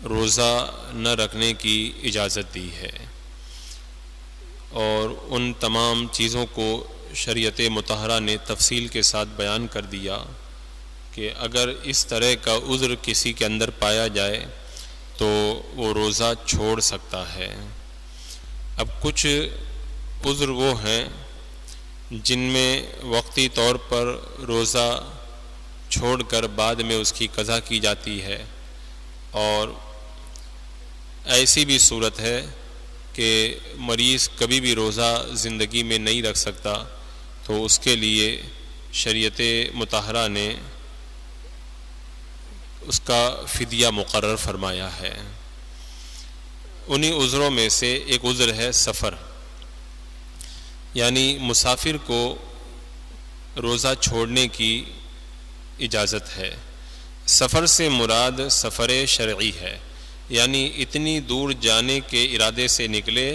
روزہ نہ رکھنے کی اجازت دی ہے، اور ان تمام چیزوں کو شریعت مطہرہ نے تفصیل کے ساتھ بیان کر دیا کہ اگر اس طرح کا عذر کسی کے اندر پایا جائے تو وہ روزہ چھوڑ سکتا ہے۔ اب کچھ عذر وہ ہیں جن میں وقتی طور پر روزہ چھوڑ کر بعد میں اس کی قضا کی جاتی ہے، اور ایسی بھی صورت ہے کہ مریض کبھی بھی روزہ زندگی میں نہیں رکھ سکتا، تو اس کے لیے شریعت مطہرہ نے اس کا فدیہ مقرر فرمایا ہے۔ انہی عذروں میں سے ایک عذر ہے سفر، یعنی مسافر کو روزہ چھوڑنے کی اجازت ہے۔ سفر سے مراد سفر شرعی ہے، یعنی اتنی دور جانے کے ارادے سے نکلے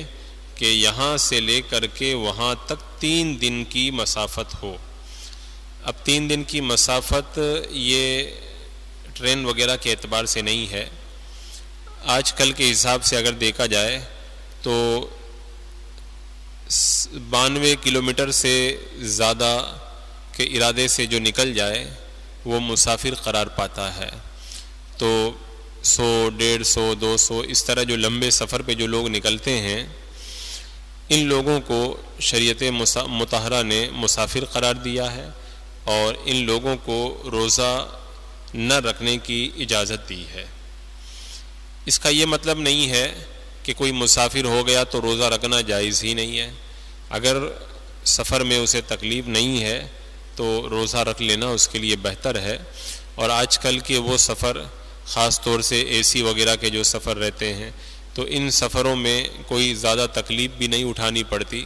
کہ یہاں سے لے کر کے وہاں تک 3 دن کی مسافت ہو۔ اب 3 دن کی مسافت یہ ٹرین وغیرہ کے اعتبار سے نہیں ہے، آج کل کے حساب سے اگر دیکھا جائے تو 92 کلومیٹر سے زیادہ کے ارادے سے جو نکل جائے وہ مسافر قرار پاتا ہے۔ تو 100، 150، 200 اس طرح جو لمبے سفر پہ جو لوگ نکلتے ہیں، ان لوگوں کو شریعت مطہرہ نے مسافر قرار دیا ہے، اور ان لوگوں کو روزہ نہ رکھنے کی اجازت دی ہے۔ اس کا یہ مطلب نہیں ہے کہ کوئی مسافر ہو گیا تو روزہ رکھنا جائز ہی نہیں ہے۔ اگر سفر میں اسے تکلیف نہیں ہے تو روزہ رکھ لینا اس کے لیے بہتر ہے۔ اور آج کل کے وہ سفر، خاص طور سے اے سی وغیرہ کے جو سفر رہتے ہیں، تو ان سفروں میں کوئی زیادہ تکلیف بھی نہیں اٹھانی پڑتی،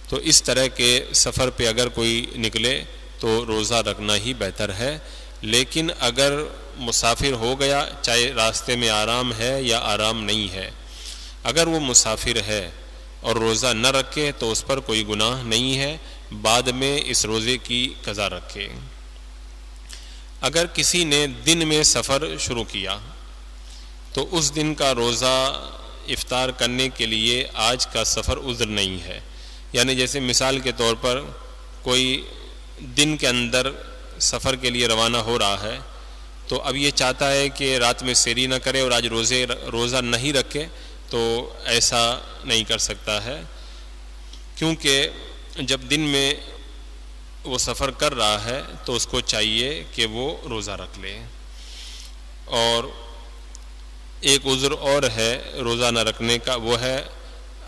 تو اس طرح کے سفر پہ اگر کوئی نکلے تو روزہ رکھنا ہی بہتر ہے۔ لیکن اگر مسافر ہو گیا، چاہے راستے میں آرام ہے یا آرام نہیں ہے، اگر وہ مسافر ہے اور روزہ نہ رکھے تو اس پر کوئی گناہ نہیں ہے، بعد میں اس روزے کی قضا رکھے۔ اگر کسی نے دن میں سفر شروع کیا تو اس دن کا روزہ افطار کرنے کے لیے آج کا سفر عذر نہیں ہے۔ یعنی جیسے مثال کے طور پر کوئی دن کے اندر سفر کے لیے روانہ ہو رہا ہے، تو اب یہ چاہتا ہے کہ رات میں سحری نہ کرے اور آج روزہ نہیں رکھے، تو ایسا نہیں کر سکتا ہے، کیونکہ جب دن میں وہ سفر کر رہا ہے تو اس کو چاہیے کہ وہ روزہ رکھ لے۔ اور ایک عذر اور ہے روزہ نہ رکھنے کا، وہ ہے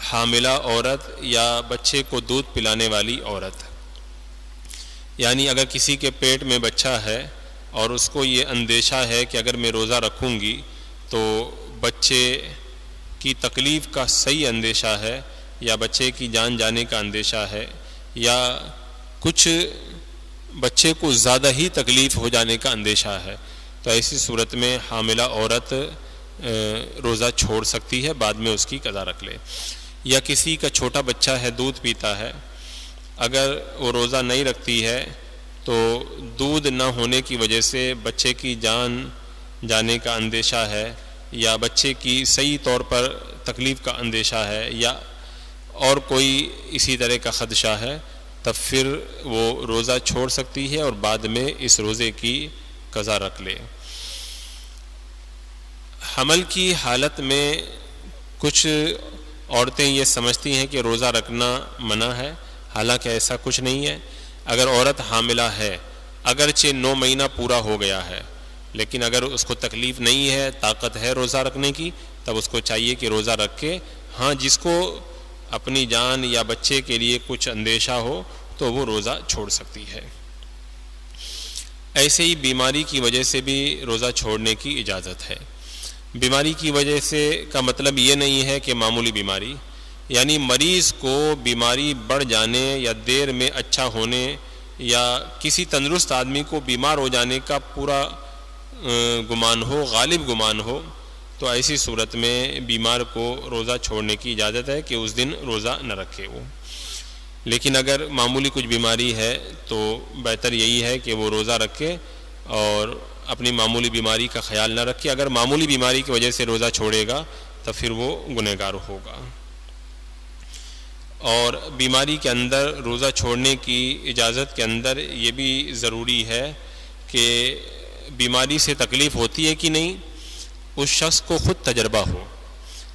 حاملہ عورت یا بچے کو دودھ پلانے والی عورت۔ یعنی اگر کسی کے پیٹ میں بچہ ہے اور اس کو یہ اندیشہ ہے کہ اگر میں روزہ رکھوں گی تو بچے کی تکلیف کا صحیح اندیشہ ہے، یا بچے کی جان جانے کا اندیشہ ہے، یا کچھ بچے کو زیادہ ہی تکلیف ہو جانے کا اندیشہ ہے، تو ایسی صورت میں حاملہ عورت روزہ چھوڑ سکتی ہے، بعد میں اس کی قضا رکھ لے۔ یا کسی کا چھوٹا بچہ ہے، دودھ پیتا ہے، اگر وہ روزہ نہیں رکھتی ہے تو دودھ نہ ہونے کی وجہ سے بچے کی جان جانے کا اندیشہ ہے، یا بچے کی صحیح طور پر تکلیف کا اندیشہ ہے، یا اور کوئی اسی طرح کا خدشہ ہے، تب پھر وہ روزہ چھوڑ سکتی ہے اور بعد میں اس روزے کی قضا رکھ لے۔ حمل کی حالت میں کچھ عورتیں یہ سمجھتی ہیں کہ روزہ رکھنا منع ہے، حالانکہ ایسا کچھ نہیں ہے۔ اگر عورت حاملہ ہے، اگرچہ 9 مہینہ پورا ہو گیا ہے، لیکن اگر اس کو تکلیف نہیں ہے، طاقت ہے روزہ رکھنے کی، تب اس کو چاہیے کہ روزہ رکھے۔ ہاں، جس کو اپنی جان یا بچے کے لیے کچھ اندیشہ ہو تو وہ روزہ چھوڑ سکتی ہے۔ ایسے ہی بیماری کی وجہ سے بھی روزہ چھوڑنے کی اجازت ہے۔ بیماری کی وجہ سے کا مطلب یہ نہیں ہے کہ معمولی بیماری، یعنی مریض کو بیماری بڑھ جانے یا دیر میں اچھا ہونے یا کسی تندرست آدمی کو بیمار ہو جانے کا پورا گمان ہو، غالب گمان ہو، تو ایسی صورت میں بیمار کو روزہ چھوڑنے کی اجازت ہے کہ اس دن روزہ نہ رکھے وہ۔ لیکن اگر معمولی کچھ بیماری ہے تو بہتر یہی ہے کہ وہ روزہ رکھے اور اپنی معمولی بیماری کا خیال نہ رکھے. اگر معمولی بیماری کی وجہ سے روزہ چھوڑے گا تو پھر وہ گنہگار ہوگا. اور بیماری کے اندر روزہ چھوڑنے کی اجازت کے اندر یہ بھی ضروری ہے کہ بیماری سے تکلیف ہوتی ہے کہ نہیں اس شخص کو خود تجربہ ہو.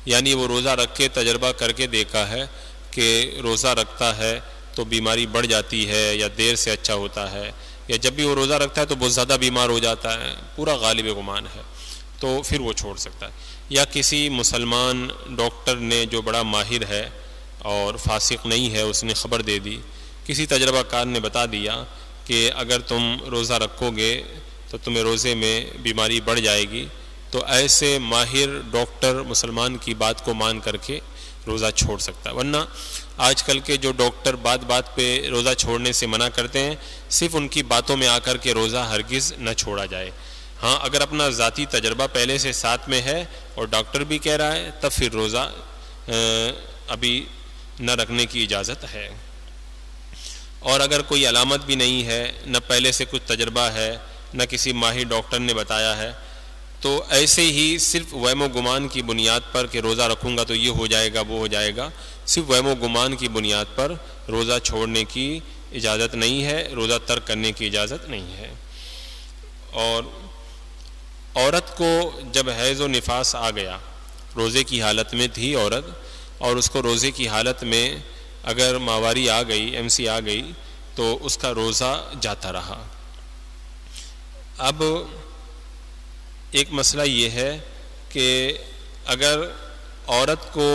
یعنی وہ روزہ رکھ کے تجربہ کر کے دیکھا ہے کہ روزہ رکھتا ہے تو بیماری بڑھ جاتی ہے یا دیر سے اچھا ہوتا ہے, یا جب بھی وہ روزہ رکھتا ہے تو بہت زیادہ بیمار ہو جاتا ہے, پورا غالب گمان ہے, تو پھر وہ چھوڑ سکتا ہے. یا کسی مسلمان ڈاکٹر نے جو بڑا ماہر ہے اور فاسق نہیں ہے اس نے خبر دے دی, کسی تجربہ کار نے بتا دیا کہ اگر تم روزہ رکھو گے تو تمہیں روزے میں بیماری بڑھ جائے گی, تو ایسے ماہر ڈاکٹر مسلمان کی بات کو مان کر کے روزہ چھوڑ سکتا ہے. ورنہ آج کل کے جو ڈاکٹر بات بات پہ روزہ چھوڑنے سے منع کرتے ہیں, صرف ان کی باتوں میں آ کر کے روزہ ہرگز نہ چھوڑا جائے. ہاں اگر اپنا ذاتی تجربہ پہلے سے ساتھ میں ہے اور ڈاکٹر بھی کہہ رہا ہے تب پھر روزہ ابھی نہ رکھنے کی اجازت ہے. اور اگر کوئی علامت بھی نہیں ہے, نہ پہلے سے کچھ تجربہ ہے, نہ کسی ماہر ڈاکٹر نے بتایا ہے, تو ایسے ہی صرف وہم و گمان کی بنیاد پر کہ روزہ رکھوں گا تو یہ ہو جائے گا وہ ہو جائے گا, صرف وہم و گمان کی بنیاد پر روزہ چھوڑنے کی اجازت نہیں ہے, روزہ ترک کرنے کی اجازت نہیں ہے. اور عورت کو جب حیض و نفاس آ گیا, روزے کی حالت میں تھی عورت, اور اس کو روزے کی حالت میں اگر ماواری آ گئی, ایم سی آ گئی, تو اس کا روزہ جاتا رہا. اب ایک مسئلہ یہ ہے کہ اگر عورت کو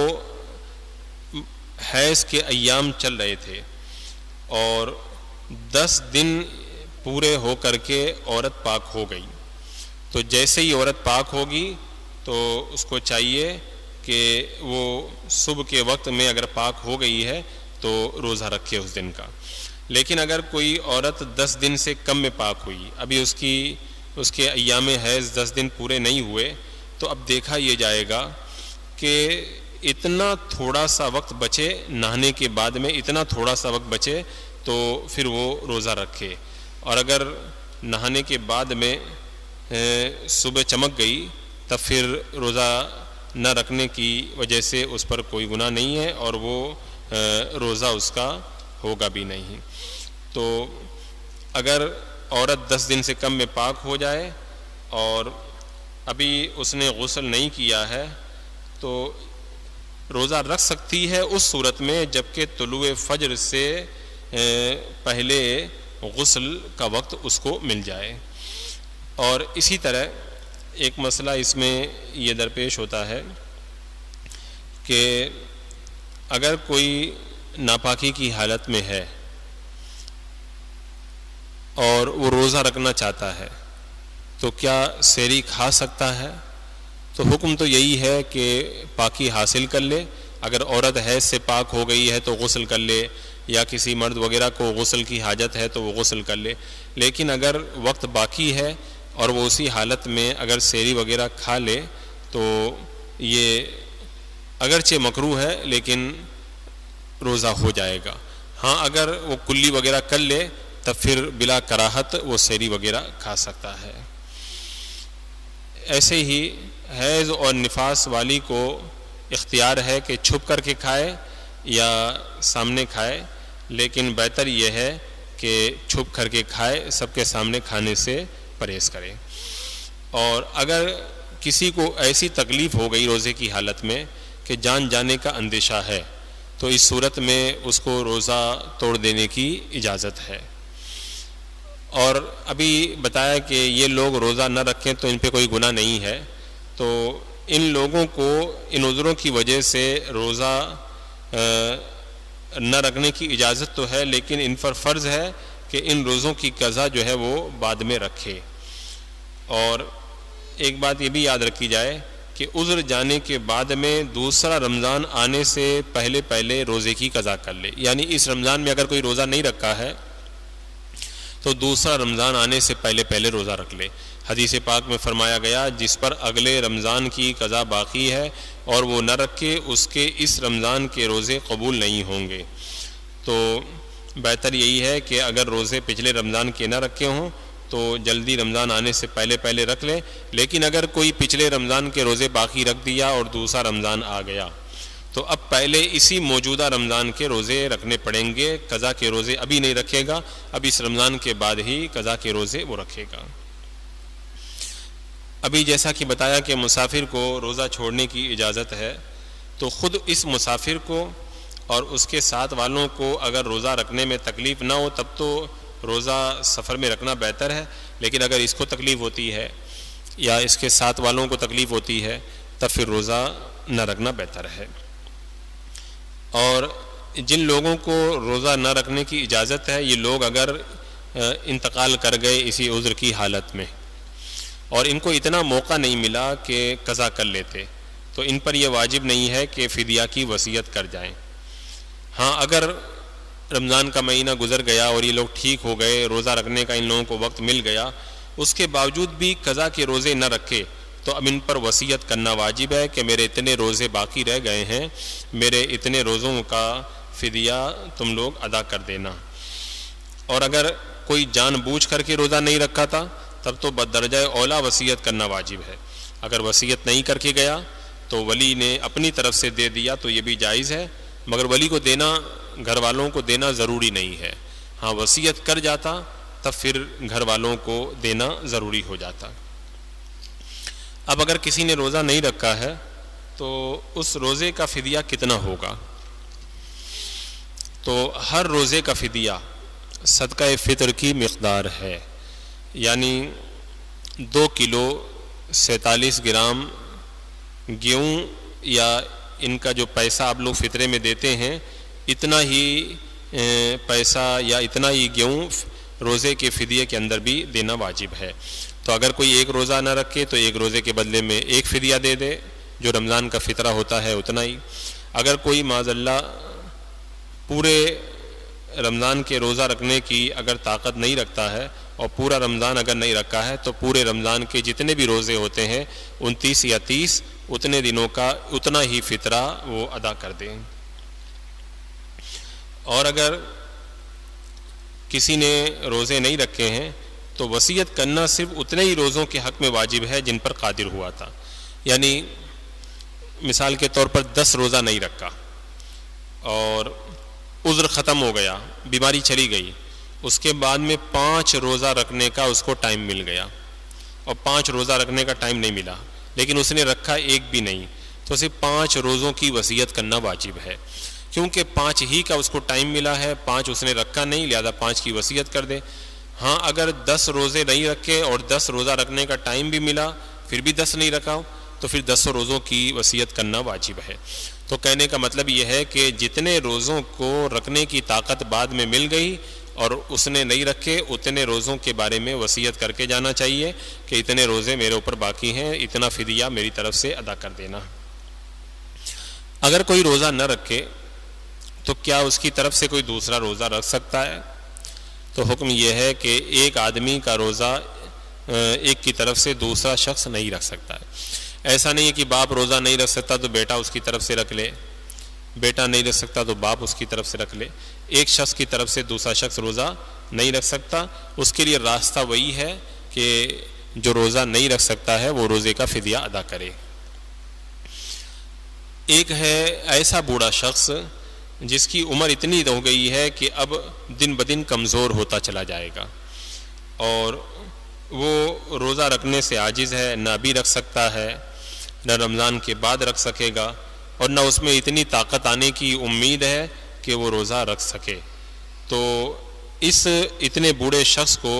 حیض کے ایام چل رہے تھے اور 10 دن پورے ہو کر کے عورت پاک ہو گئی, تو جیسے ہی عورت پاک ہوگی تو اس کو چاہیے کہ وہ صبح کے وقت میں اگر پاک ہو گئی ہے تو روزہ رکھے اس دن کا. لیکن اگر کوئی عورت 10 دن سے کم میں پاک ہوئی, ابھی اس کے ایام حیض 10 دن پورے نہیں ہوئے, تو اب دیکھا یہ جائے گا کہ اتنا تھوڑا سا وقت بچے نہانے کے بعد میں, اتنا تھوڑا سا وقت بچے تو پھر وہ روزہ رکھے. اور اگر نہانے کے بعد میں صبح چمک گئی تب پھر روزہ نہ رکھنے کی وجہ سے اس پر کوئی گناہ نہیں ہے اور وہ روزہ اس کا ہوگا بھی نہیں. تو اگر عورت 10 دن سے کم میں پاک ہو جائے اور ابھی اس نے غسل نہیں کیا ہے تو روزہ رکھ سکتی ہے اس صورت میں جبکہ طلوع فجر سے پہلے غسل کا وقت اس کو مل جائے. اور اسی طرح ایک مسئلہ اس میں یہ درپیش ہوتا ہے کہ اگر کوئی ناپاکی کی حالت میں ہے اور وہ روزہ رکھنا چاہتا ہے تو کیا سحری کھا سکتا ہے؟ تو حکم تو یہی ہے کہ پاکی حاصل کر لے. اگر عورت حیض سے پاک ہو گئی ہے تو غسل کر لے, یا کسی مرد وغیرہ کو غسل کی حاجت ہے تو وہ غسل کر لے. لیکن اگر وقت باقی ہے اور وہ اسی حالت میں اگر سحری وغیرہ کھا لے تو یہ اگرچہ مکروہ ہے لیکن روزہ ہو جائے گا. ہاں اگر وہ کلی وغیرہ کر لے تب پھر بلا کراہت وہ سحری وغیرہ کھا سکتا ہے. ایسے ہی حیض اور نفاس والی کو اختیار ہے کہ چھپ کر کے کھائے یا سامنے کھائے, لیکن بہتر یہ ہے کہ چھپ کر کے کھائے, سب کے سامنے کھانے سے پرہیز کرے. اور اگر کسی کو ایسی تکلیف ہو گئی روزے کی حالت میں کہ جان جانے کا اندیشہ ہے تو اس صورت میں اس کو روزہ توڑ دینے کی اجازت ہے. اور ابھی بتایا کہ یہ لوگ روزہ نہ رکھیں تو ان پہ کوئی گناہ نہیں ہے, تو ان لوگوں کو ان عذروں کی وجہ سے روزہ نہ رکھنے کی اجازت تو ہے, لیکن ان پر فرض ہے کہ ان روزوں کی قضا جو ہے وہ بعد میں رکھے. اور ایک بات یہ بھی یاد رکھی جائے کہ عذر جانے کے بعد میں دوسرا رمضان آنے سے پہلے روزے کی قضا کر لے. یعنی اس رمضان میں اگر کوئی روزہ نہیں رکھا ہے تو دوسرا رمضان آنے سے پہلے روزہ رکھ لے. حدیث پاک میں فرمایا گیا جس پر اگلے رمضان کی قضا باقی ہے اور وہ نہ رکھے اس کے اس رمضان کے روزے قبول نہیں ہوں گے. تو بہتر یہی ہے کہ اگر روزے پچھلے رمضان کے نہ رکھے ہوں تو جلدی رمضان آنے سے پہلے رکھ لیں، لیکن اگر کوئی پچھلے رمضان کے روزے باقی رکھ دیا اور دوسرا رمضان آ گیا تو اب پہلے اسی موجودہ رمضان کے روزے رکھنے پڑیں گے، قضا کے روزے ابھی نہیں رکھے گا، اب اس رمضان کے بعد ہی قضا کے روزے وہ رکھے گا۔ ابھی جیسا کہ بتایا کہ مسافر کو روزہ چھوڑنے کی اجازت ہے، تو خود اس مسافر کو اور اس کے ساتھ والوں کو اگر روزہ رکھنے میں تکلیف نہ ہو تب تو روزہ سفر میں رکھنا بہتر ہے، لیکن اگر اس کو تکلیف ہوتی ہے یا اس کے ساتھ والوں کو تکلیف ہوتی ہے تب پھر روزہ نہ رکھنا بہتر ہے۔ اور جن لوگوں کو روزہ نہ رکھنے کی اجازت ہے، یہ لوگ اگر انتقال کر گئے اسی عذر کی حالت میں اور ان کو اتنا موقع نہیں ملا کہ قضا کر لیتے، تو ان پر یہ واجب نہیں ہے کہ فدیہ کی وصیت کر جائیں۔ ہاں اگر رمضان کا مہینہ گزر گیا اور یہ لوگ ٹھیک ہو گئے، روزہ رکھنے کا ان لوگوں کو وقت مل گیا، اس کے باوجود بھی قضا کے روزے نہ رکھے تو اب ان پر وصیت کرنا واجب ہے کہ میرے اتنے روزے باقی رہ گئے ہیں، میرے اتنے روزوں کا فدیہ تم لوگ ادا کر دینا۔ اور اگر کوئی جان بوجھ کر کے روزہ نہیں رکھا تھا تب تو بدرجہ اولا وصیت کرنا واجب ہے۔ اگر وصیت نہیں کر کے گیا تو ولی نے اپنی طرف سے دے دیا تو یہ بھی جائز ہے، مگر ولی کو دینا، گھر والوں کو دینا ضروری نہیں ہے۔ ہاں وصیت کر جاتا تب پھر گھر والوں کو دینا ضروری ہو جاتا۔ اب اگر کسی نے روزہ نہیں رکھا ہے تو اس روزے کا فدیہ کتنا ہوگا؟ تو ہر روزے کا فدیہ صدقہ فطر کی مقدار ہے، یعنی 2 کلو 47 گرام گیہوں یا ان کا جو پیسہ آپ لوگ فطرے میں دیتے ہیں اتنا ہی پیسہ یا اتنا ہی گیہوں روزے کے فدیے کے اندر بھی دینا واجب ہے۔ تو اگر کوئی ایک روزہ نہ رکھے تو ایک روزے کے بدلے میں ایک فدیہ دے دے، جو رمضان کا فطرہ ہوتا ہے اتنا ہی۔ اگر کوئی معاذ اللہ پورے رمضان کے روزہ رکھنے کی اگر طاقت نہیں رکھتا ہے اور پورا رمضان اگر نہیں رکھا ہے تو پورے رمضان کے جتنے بھی روزے ہوتے ہیں 29 یا 30 اتنے دنوں کا اتنا ہی فطرہ وہ ادا کر دیں۔ اور اگر کسی نے روزے نہیں رکھے ہیں تو وصیت کرنا صرف اتنے ہی روزوں کے حق میں واجب ہے جن پر قادر ہوا تھا، یعنی مثال کے طور پر 10 روزہ نہیں رکھا اور عذر ختم ہو گیا، بیماری چلی گئی، اس کے بعد میں 5 روزہ رکھنے کا اس کو ٹائم مل گیا اور 5 روزہ رکھنے کا ٹائم نہیں ملا لیکن اس نے رکھا ایک بھی نہیں، تو صرف 5 روزوں کی وصیت کرنا واجب ہے، کیونکہ 5 ہی کا اس کو ٹائم ملا ہے، 5 اس نے رکھا نہیں، لہذا 5 کی وصیت کر دے۔ ہاں اگر 10 روزے نہیں رکھے اور 10 روزہ رکھنے کا ٹائم بھی ملا پھر بھی 10 نہیں رکھا تو پھر 10 روزوں کی وصیت کرنا واجب ہے۔ تو کہنے کا مطلب یہ ہے کہ جتنے روزوں کو رکھنے کی طاقت بعد میں مل گئی اور اس نے نہیں رکھے اتنے روزوں کے بارے میں وصیت کر کے جانا چاہیے کہ اتنے روزے میرے اوپر باقی ہیں، اتنا فدیہ میری طرف سے ادا کر دینا۔ اگر کوئی روزہ نہ رکھے تو کیا اس کی طرف سے کوئی دوسرا روزہ رکھ سکتا ہے؟ تو حکم یہ ہے کہ ایک آدمی کا روزہ ایک کی طرف سے دوسرا شخص نہیں رکھ سکتا ہے۔ ایسا نہیں ہے کہ باپ روزہ نہیں رکھ سکتا تو بیٹا اس کی طرف سے رکھ لے، بیٹا نہیں رکھ سکتا تو باپ اس کی طرف سے رکھ لے، ایک شخص کی طرف سے دوسرا شخص روزہ نہیں رکھ سکتا۔ اس کے لیے راستہ وہی ہے کہ جو روزہ نہیں رکھ سکتا ہے وہ روزے کا فدیہ ادا کرے۔ ایک ہے ایسا بوڑھا شخص جس کی عمر اتنی ہو گئی ہے کہ اب دن بدن کمزور ہوتا چلا جائے گا اور وہ روزہ رکھنے سے عاجز ہے، نہ بھی رکھ سکتا ہے، نہ رمضان کے بعد رکھ سکے گا اور نہ اس میں اتنی طاقت آنے کی امید ہے کہ وہ روزہ رکھ سکے، تو اس اتنے بوڑھے شخص کو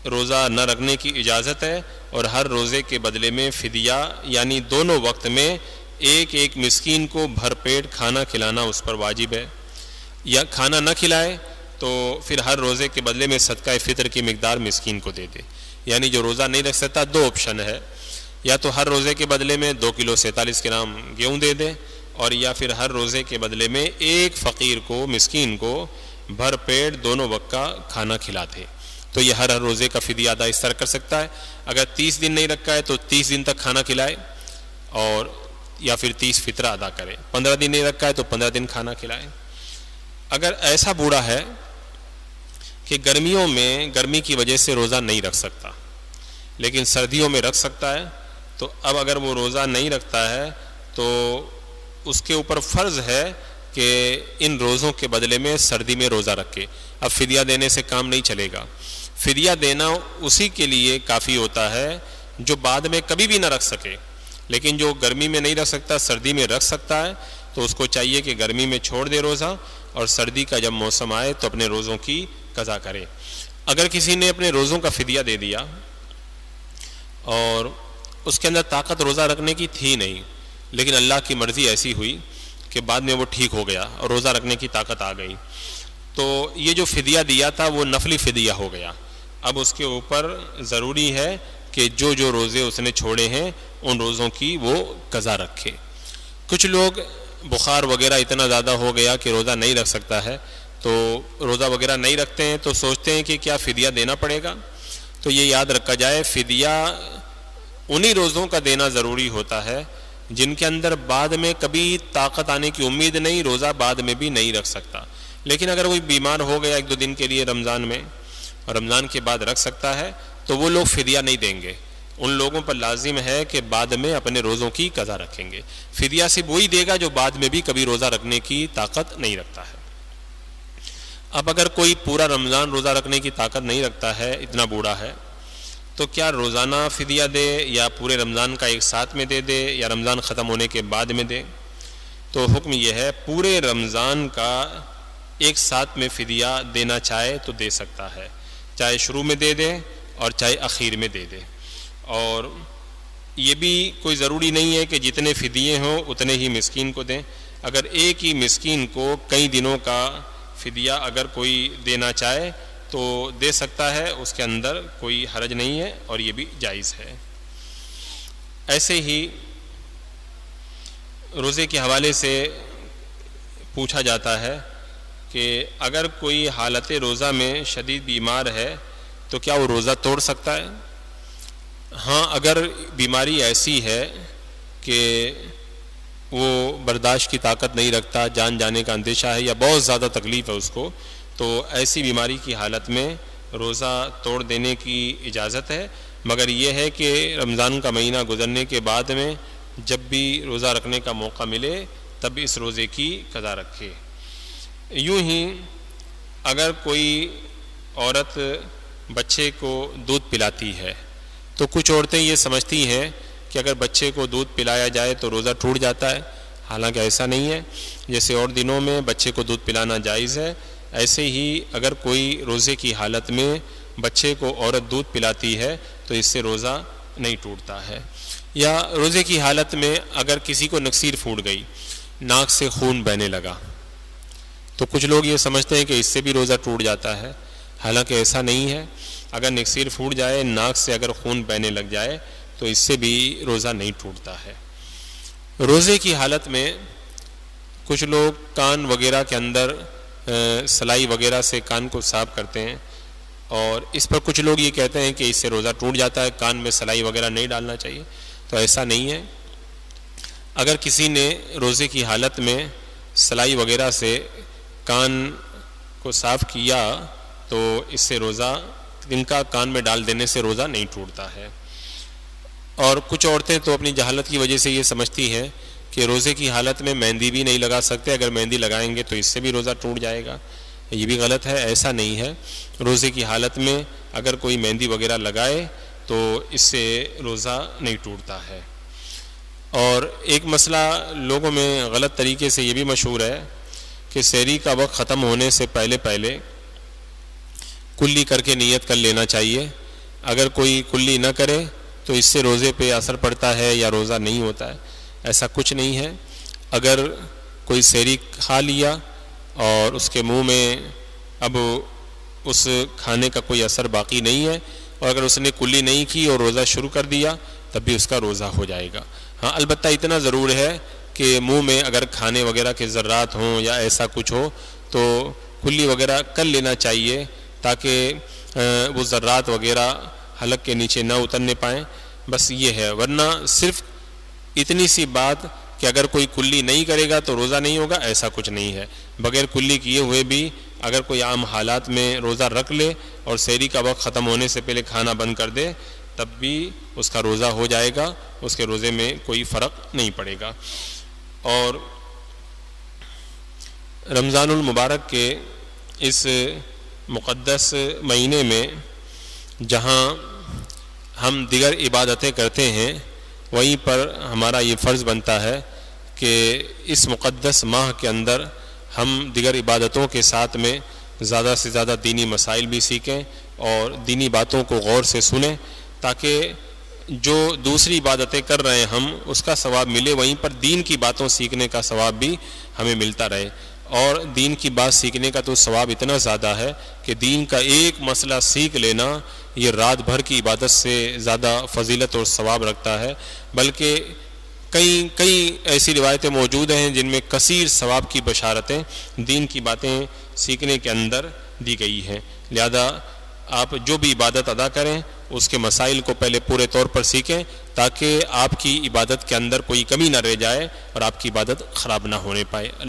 روزہ نہ رکھنے کی اجازت ہے اور ہر روزے کے بدلے میں فدیہ یعنی دونوں وقت میں ایک ایک مسکین کو بھر پیٹ کھانا کھلانا اس پر واجب ہے، یا کھانا نہ کھلائے تو پھر ہر روزے کے بدلے میں صدقہ فطر کی مقدار مسکین کو دے دے۔ یعنی جو روزہ نہیں رکھ سکتا 2 آپشن ہے، یا تو ہر روزے کے بدلے میں 2 کلو 47 گرام گیہوں دے دے اور یا پھر ہر روزے کے بدلے میں ایک فقیر کو مسکین کو بھر پیٹ دونوں وقت کا کھانا کھلاتے، تو یہ ہر روزے کا فدیہ ادا اس طرح کر سکتا ہے۔ اگر 30 دن نہیں رکھا ہے تو 30 دن تک کھانا کھلائے اور یا پھر 30 فطرہ ادا کرے، 15 دن نہیں رکھا ہے تو 15 دن کھانا کھلائے۔ اگر ایسا بوڑھا ہے کہ گرمیوں میں گرمی کی وجہ سے روزہ نہیں رکھ سکتا لیکن سردیوں میں رکھ سکتا ہے، تو اب اگر وہ روزہ نہیں رکھتا ہے تو اس کے اوپر فرض ہے کہ ان روزوں کے بدلے میں سردی میں روزہ رکھے۔ اب فدیہ دینے سے کام نہیں چلے گا، فدیہ دینا اسی کے لیے کافی ہوتا ہے جو بعد میں کبھی بھی نہ رکھ سکے، لیکن جو گرمی میں نہیں رکھ سکتا سردی میں رکھ سکتا ہے، تو اس کو چاہیے کہ گرمی میں چھوڑ دے روزہ اور سردی کا جب موسم آئے تو اپنے روزوں کی قضا کرے۔ اگر کسی نے اپنے روزوں کا فدیہ دے دیا اور اس کے اندر طاقت روزہ رکھنے کی تھی نہیں، لیکن اللہ کی مرضی ایسی ہوئی کہ بعد میں وہ ٹھیک ہو گیا اور روزہ رکھنے کی طاقت آ گئی، تو یہ جو فدیہ دیا تھا وہ نفلی فدیہ ہو گیا۔ اب اس کے اوپر ضروری ہے کہ جو جو روزے اس نے چھوڑے ہیں ان روزوں کی وہ قضا رکھے۔ کچھ لوگ بخار وغیرہ اتنا زیادہ ہو گیا کہ روزہ نہیں رکھ سکتا ہے، تو روزہ وغیرہ نہیں رکھتے ہیں تو سوچتے ہیں کہ کیا فدیہ دینا پڑے گا، تو یہ یاد رکھا جائے فدیہ انہی روزوں کا دینا ضروری ہوتا ہے جن کے اندر بعد میں کبھی طاقت آنے کی امید نہیں، روزہ بعد میں بھی نہیں رکھ سکتا۔ لیکن اگر کوئی بیمار ہو گیا ایک دو دن کے لیے رمضان میں اور رمضان کے بعد رکھ سکتا ہے تو وہ لوگ فدیہ نہیں دیں گے، ان لوگوں پر لازم ہے کہ بعد میں اپنے روزوں کی قضا رکھیں گے۔ فدیہ صرف وہی دے گا جو بعد میں بھی کبھی روزہ رکھنے کی طاقت نہیں رکھتا ہے۔ اب اگر کوئی پورا رمضان روزہ رکھنے کی طاقت نہیں رکھتا ہے، اتنا بوڑھا ہے، تو کیا روزانہ فدیہ دے یا پورے رمضان کا ایک ساتھ میں دے دے یا رمضان ختم ہونے کے بعد میں دے؟ تو حکم یہ ہے پورے رمضان کا ایک ساتھ میں فدیہ دینا چاہے تو دے سکتا ہے، چاہے شروع میں دے دے اور چاہے اخیر میں دے دے، اور یہ بھی کوئی ضروری نہیں ہے کہ جتنے فدیے ہوں اتنے ہی مسکین کو دیں۔ اگر ایک ہی مسکین کو کئی دنوں کا فدیہ اگر کوئی دینا چاہے تو دے سکتا ہے، اس کے اندر کوئی حرج نہیں ہے اور یہ بھی جائز ہے۔ ایسے ہی روزے کے حوالے سے پوچھا جاتا ہے کہ اگر کوئی حالت روزہ میں شدید بیمار ہے تو کیا وہ روزہ توڑ سکتا ہے؟ ہاں، اگر بیماری ایسی ہے کہ وہ برداشت کی طاقت نہیں رکھتا، جان جانے کا اندیشہ ہے یا بہت زیادہ تکلیف ہے اس کو، تو ایسی بیماری کی حالت میں روزہ توڑ دینے کی اجازت ہے، مگر یہ ہے کہ رمضان کا مہینہ گزرنے کے بعد میں جب بھی روزہ رکھنے کا موقع ملے تب اس روزے کی قضا رکھے۔ یوں ہی اگر کوئی عورت بچے کو دودھ پلاتی ہے تو کچھ عورتیں یہ سمجھتی ہیں کہ اگر بچے کو دودھ پلایا جائے تو روزہ ٹوٹ جاتا ہے، حالانکہ ایسا نہیں ہے۔ جیسے اور دنوں میں بچے کو دودھ پلانا جائز ہے، ایسے ہی اگر کوئی روزے کی حالت میں بچے کو عورت دودھ پلاتی ہے تو اس سے روزہ نہیں ٹوٹتا ہے۔ یا روزے کی حالت میں اگر کسی کو نکسیر پھوٹ گئی، ناک سے خون بہنے لگا، تو کچھ لوگ یہ سمجھتے ہیں کہ اس سے بھی روزہ ٹوٹ جاتا ہے، حالانکہ ایسا نہیں ہے۔ اگر نکسیر پھوٹ جائے، ناک سے اگر خون بہنے لگ جائے تو اس سے بھی روزہ نہیں ٹوٹتا ہے۔ روزے کی حالت میں کچھ لوگ کان وغیرہ کے اندر سلائی وغیرہ سے کان کو صاف کرتے ہیں، اور اس پر کچھ لوگ یہ کہتے ہیں کہ اس سے روزہ ٹوٹ جاتا ہے، کان میں سلائی وغیرہ نہیں ڈالنا چاہیے، تو ایسا نہیں ہے۔ اگر کسی نے روزے کی حالت میں سلائی وغیرہ سے کان کو صاف کیا تو اس سے روزہ، ان کا کان میں ڈال دینے سے روزہ نہیں ٹوٹتا ہے۔ اور کچھ عورتیں تو اپنی جہالت کی وجہ سے یہ سمجھتی ہیں کہ روزے کی حالت میں مہندی بھی نہیں لگا سکتے، اگر مہندی لگائیں گے تو اس سے بھی روزہ ٹوٹ جائے گا، یہ بھی غلط ہے، ایسا نہیں ہے۔ روزے کی حالت میں اگر کوئی مہندی وغیرہ لگائے تو اس سے روزہ نہیں ٹوٹتا ہے۔ اور ایک مسئلہ لوگوں میں غلط طریقے سے یہ بھی مشہور ہے کہ سحری کا وقت ختم ہونے سے پہلے کلی کر کے نیت کر لینا چاہیے، اگر کوئی کلی نہ کرے تو اس سے روزے پہ اثر پڑتا ہے یا روزہ نہیں ہوتا ہے، ایسا کچھ نہیں ہے۔ اگر کوئی سحری کھا لیا اور اس کے منہ میں اب اس کھانے کا کوئی اثر باقی نہیں ہے، اور اگر اس نے کلی نہیں کی اور روزہ شروع کر دیا تب بھی اس کا روزہ ہو جائے گا۔ ہاں، البتہ اتنا ضرور ہے کہ منہ میں اگر کھانے وغیرہ کے ذرات ہوں یا ایسا کچھ ہو تو کلی وغیرہ کر لینا چاہیے تاکہ وہ ذرات وغیرہ حلق کے نیچے نہ اترنے پائیں، بس یہ ہے۔ ورنہ صرف اتنی سی بات کہ اگر کوئی کلی نہیں کرے گا تو روزہ نہیں ہوگا، ایسا کچھ نہیں ہے۔ بغیر کلی کیے ہوئے بھی اگر کوئی عام حالات میں روزہ رکھ لے اور سحری کا وقت ختم ہونے سے پہلے کھانا بند کر دے تب بھی اس کا روزہ ہو جائے گا، اس کے روزے میں کوئی فرق نہیں پڑے گا۔ اور رمضان المبارک کے اس مقدس مہینے میں جہاں ہم دیگر عبادتیں کرتے ہیں وہیں پر ہمارا یہ فرض بنتا ہے کہ اس مقدس ماہ کے اندر ہم دیگر عبادتوں کے ساتھ میں زیادہ سے زیادہ دینی مسائل بھی سیکھیں اور دینی باتوں کو غور سے سنیں، تاکہ جو دوسری عبادتیں کر رہے ہیں ہم اس کا ثواب ملے، وہیں پر دین کی باتوں سیکھنے کا ثواب بھی ہمیں ملتا رہے۔ اور دین کی بات سیکھنے کا تو ثواب اتنا زیادہ ہے کہ دین کا ایک مسئلہ سیکھ لینا یہ رات بھر کی عبادت سے زیادہ فضیلت اور ثواب رکھتا ہے، بلکہ کئی ایسی روایتیں موجود ہیں جن میں کثیر ثواب کی بشارتیں دین کی باتیں سیکھنے کے اندر دی گئی ہیں۔ لہذا آپ جو بھی عبادت ادا کریں اس کے مسائل کو پہلے پورے طور پر سیکھیں تاکہ آپ کی عبادت کے اندر کوئی کمی نہ رہ جائے اور آپ کی عبادت خراب نہ ہونے پائے۔